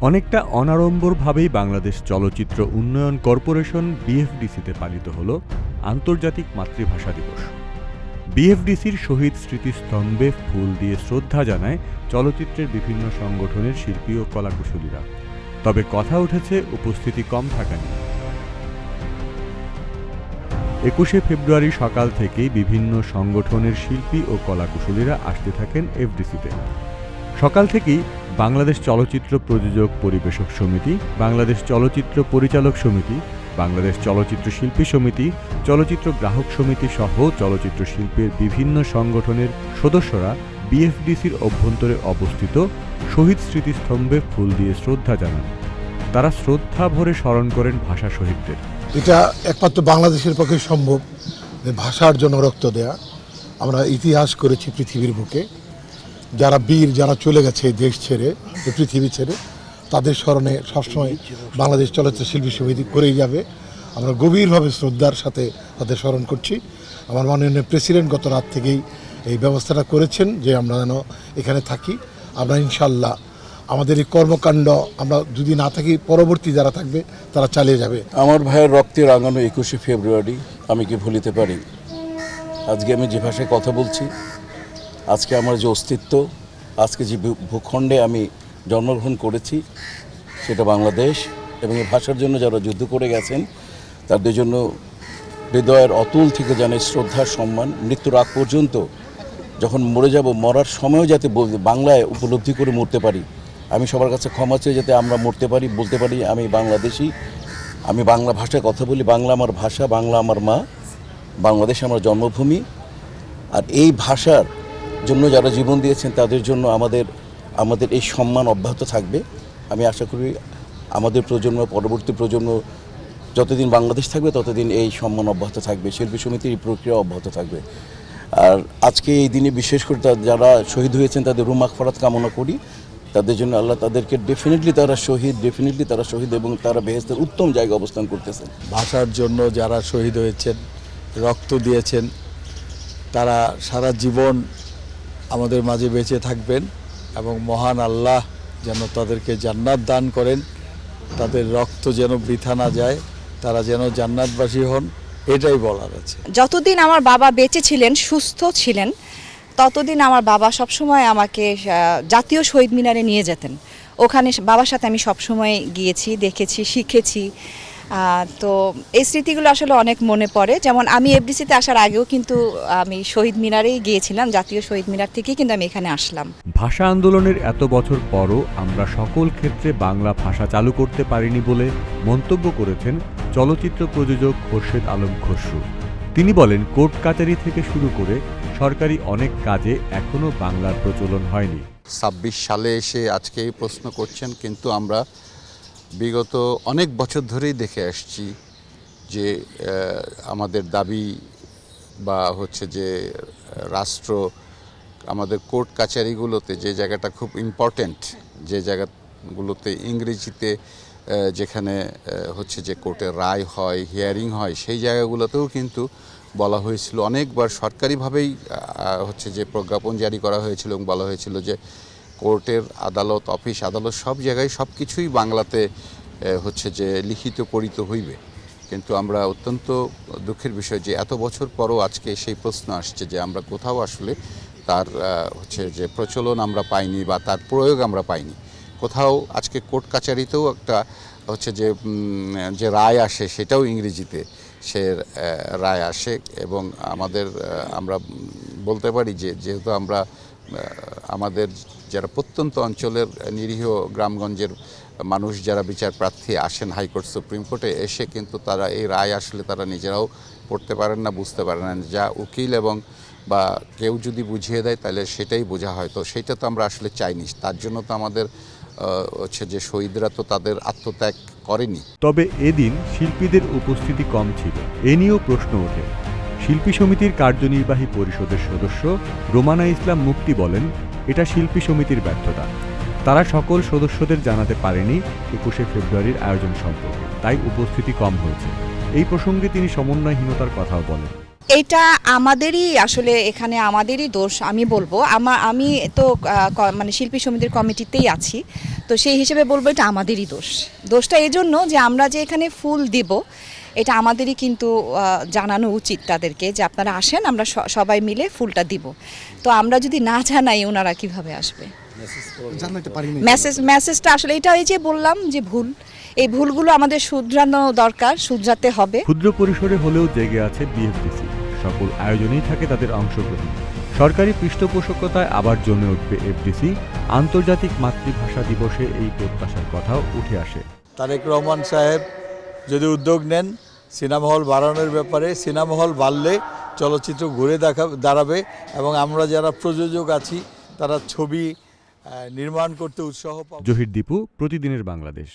অনেকটা অনাড়ম্বরভাবেই বাংলাদেশ চলচ্চিত্র উন্নয়ন কর্পোরেশন বিএফডিসিতে পালিত হল আন্তর্জাতিক মাতৃভাষা দিবস। বিএফডিসির শহীদ স্মৃতিস্তম্ভে ফুল দিয়ে শ্রদ্ধা জানায় চলচ্চিত্রের বিভিন্ন সংগঠনের শিল্পী ও কলাকুশলীরা। তবে কথা উঠেছে উপস্থিতি কম থাকা নিয়ে। ২১শে ফেব্রুয়ারি সকাল থেকেই বিভিন্ন সংগঠনের শিল্পী ও কলাকুশলীরা আসতে থাকেন এফডিসিতে। সকাল থেকেই বাংলাদেশ চলচ্চিত্র প্রযোজক পরিবেশক সমিতি, বাংলাদেশ চলচ্চিত্র পরিচালক সমিতি, বাংলাদেশ চলচ্চিত্র শিল্পী সমিতি, চলচ্চিত্র গ্রাহক সমিতি সহ চলচ্চিত্র শিল্পের বিভিন্ন সংগঠনের সদস্যরা বিএফডিসির অভ্যন্তরে অবস্থিত শহীদ স্মৃতিস্তম্ভে ফুল দিয়ে শ্রদ্ধা জানান। তারা শ্রদ্ধা ভরে স্মরণ করেন ভাষা শহীদদের। এটা একমাত্র বাংলাদেশের পক্ষে সম্ভব যে ভাষার জন্য রক্ত দেয়া। আমরা ইতিহাস করেছি পৃথিবীর বুকে, যারা বীর, যারা চলে গেছে এই দেশ ছেড়ে, এই পৃথিবী ছেড়ে, তাদের স্মরণে সবসময় বাংলাদেশ চলচ্চিত্র শিল্পী সমিতি করেই যাবে। আমরা গভীরভাবে শ্রদ্ধার সাথে তাদের স্মরণ করছি। আমার মাননীয় প্রেসিডেন্ট গত রাত থেকেই এই ব্যবস্থাটা করেছেন যে আমরা যেন এখানে থাকি। আমরা ইনশাল্লাহ আমাদের এই কর্মকাণ্ড আমরা যদি না থাকি, পরবর্তী যারা থাকবে তারা চালিয়ে যাবে। আমার ভাইয়ের রক্তে রাঙানো ২১শে ফেব্রুয়ারি আমি কি ভুলিতে পারি? আজকে আমি যে ভাষায় কথা বলছি, আজকে আমার যে অস্তিত্ব, আজকে যে ভূখণ্ডে আমি জন্মগ্রহণ করেছি সেটা বাংলাদেশ, এবং এই ভাষার জন্য যারা যুদ্ধ করে গেছেন তাদের জন্য হৃদয়ের অতুল থেকে জানাই শ্রদ্ধা, সম্মান। মৃত্যুর আগ পর্যন্ত যখন মরে যাব, মরার সময়ও যাতে বাংলায় উপলব্ধি করে মরতে পারি। আমি সবার কাছে ক্ষমা চেয়ে যাতে আমরা মরতে পারি, বলতে পারি আমি বাংলাদেশি, আমি বাংলা ভাষায় কথা বলি, বাংলা আমার ভাষা, বাংলা আমার মা, বাংলাদেশ আমার জন্মভূমি। আর এই ভাষার জন্য যারা জীবন দিয়েছেন তাদের জন্য আমাদের এই সম্মান অব্যাহত থাকবে। আমি আশা করি আমাদের প্রজন্ম, পরবর্তী প্রজন্ম যতদিন বাংলাদেশ থাকবে ততদিন এই সম্মান অব্যাহত থাকবে, শিল্পী সমিতির এই প্রক্রিয়া অব্যাহত থাকবে। আর আজকে এই দিনে বিশেষ করে যারা শহীদ হয়েছেন তাদের রুহ মাগফিরাত কামনা করি। তাদের জন্য আল্লাহ তাদেরকে ডেফিনেটলি তারা শহীদ এবং তারা বেহেশতের উত্তম জায়গায় অবস্থান করতেছেন। ভাষার জন্য যারা শহীদ হয়েছেন, রক্ত দিয়েছেন, তারা সারা জীবন আমাদের মাঝে বেঁচে থাকবেন এবং মহান আল্লাহ যেন তাদেরকে জান্নাত দান করেন। তাদের রক্ত যেন বৃথা না যায়, তারা যেন জান্নাতবাসী হন, এটাই বলার আছে। যতদিন আমার বাবা বেঁচে ছিলেন, সুস্থ ছিলেন, ততদিন আমার বাবা সবসময় আমাকে জাতীয় শহীদ মিনারে নিয়ে যেতেন। ওখানে বাবার সাথে আমি সবসময় গিয়েছি, দেখেছি, শিখেছি। তো এই স্মৃতিগুলো আসলে অনেক মনে পড়ে। যেমন আমি এফডিসিতে আসার আগেও কিন্তু আমি শহীদ মিনারেই গিয়েছিলাম, জাতীয় শহীদ মিনার থেকেই কিন্তু আমি এখানে আসলাম। ভাষা আন্দোলনের এত বছর পরও আমরা সকল ক্ষেত্রে বাংলা ভাষা চালু করতে পারিনি বলে মন্তব্য করেছেন চলচ্চিত্র প্রযোজক খোরশেদ আলম খসরু। তিনি বলেন, কোর্ট কাচারি থেকে শুরু করে সরকারি অনেক কাজে এখনও বাংলার প্রচলন হয়নি। ২৬ সালে এসে আজকে এই প্রশ্ন করছেন, কিন্তু আমরা বিগত অনেক বছর ধরেই দেখে আসছি যে আমাদের দাবি বা হচ্ছে যে রাষ্ট্র আমাদের কোর্ট কাচারিগুলোতে যে জায়গাটা খুব ইম্পর্ট্যান্ট, যে জায়গাগুলোতে ইংরেজিতে যেখানে হচ্ছে যে কোর্টের রায় হয়, হিয়ারিং হয়, সেই জায়গাগুলোতেও কিন্তু বলা হয়েছিল, অনেকবার সরকারিভাবেই হচ্ছে যে প্রজ্ঞাপন জারি করা হয়েছিল এবং বলা হয়েছিল যে কোর্টের আদালত, অফিস আদালত সব জায়গায় সব কিছুই বাংলাতে হচ্ছে যে লিখিত পড়িত হইবে। কিন্তু আমরা অত্যন্ত দুঃখের বিষয় যে এত বছর পরও আজকে সেই প্রশ্ন আসছে যে আমরা কোথাও আসলে তার হচ্ছে যে প্রচলন আমরা পাইনি বা তার প্রয়োগ আমরা পাইনি কোথাও। আজকে কোর্ট কাচারিতেও একটা হচ্ছে যে রায় আসে সেটাও ইংরেজিতে সে রায় আসে, এবং আমরা বলতে পারি যে যেহেতু আমরা আমাদের যারা প্রত্যন্ত অঞ্চলের নিরীহ গ্রামগঞ্জের মানুষ যারা বিচার প্রার্থী আসেন হাইকোর্ট, সুপ্রিম কোর্টে এসে, কিন্তু তারা এই রায় আসলে তারা নিজেরাও পড়তে পারেন না, বুঝতে পারেন না। যা উকিল এবং বা কেউ যদি বুঝিয়ে দেয় তাহলে সেটাই বোঝা হয়। তো সেইটা তো আমরা আসলে চাইনি। তার জন্য তো আমাদের হচ্ছে যে শহীদরা তো তাদের আত্মত্যাগ করেনি। তবে এদিন শিল্পীদের উপস্থিতি কম ছিল, এ নিয়েও প্রশ্ন ওঠে। শিল্পী সমিতির কার্যনির্বাহী পরিষদের সদস্য রোমানা ইসলাম মুক্তি বলেন, এটা শিল্পী সমিতির ব্যর্থতা। তারা সকল সদস্যদের জানাতে পারেনি ২১শে ফেব্রুয়ারির আয়োজন সম্পর্কে, তাই উপস্থিতি কম হয়েছে। এই প্রসঙ্গে তিনি সমন্বয়হীনতার কথাও বলেন। এটা আমাদেরই আসলে এখানে আমাদেরই দোষ আমি বলবো। আমি তো মানে শিল্পী সমিতির কমিটিতেই আছি। তো সেই হিসেবে বলবো এটা আমাদেরই দোষ। দোষটা এই জন্য যে আমরা যে এখানে ফুল দিব এটা আমাদেরই কিন্তু জানানো উচিত তাদেরকে যে আপনারা আসেন, আমরা সবাই মিলে ফুলটা দিব। তো আমরা যদি না জানাই ওনারা কিভাবে আসবে? মেসেজটা আসলে এটা এই যে বললাম যে ভুল, এই ভুলগুলো আমাদের শুধরানো দরকার, শুধরাতে হবে। ক্ষুদ্র পরিসরে হলেও জেগে আছে বিএফডিসি, সকল আয়োজনেই থাকে তাদের অংশগ্রহণ। সরকারি পৃষ্ঠপোষকতায় আবার জমে উঠবে এফডিসি, আন্তর্জাতিক মাতৃভাষা দিবসে এই প্রত্যাশার কথাও উঠে আসে। তারেক রহমান সাহেব যদি উদ্যোগ নেন সিনেমা হল বাড়ানোর ব্যাপারে, সিনেমা হল বাড়লে চলচ্চিত্র ঘুরে দাঁড়াবে এবং আমরা যারা প্রযোজক আছি তারা ছবি নির্মাণ করতে উৎসাহ পাবে। জহির দীপু, প্রতিদিনের বাংলাদেশ।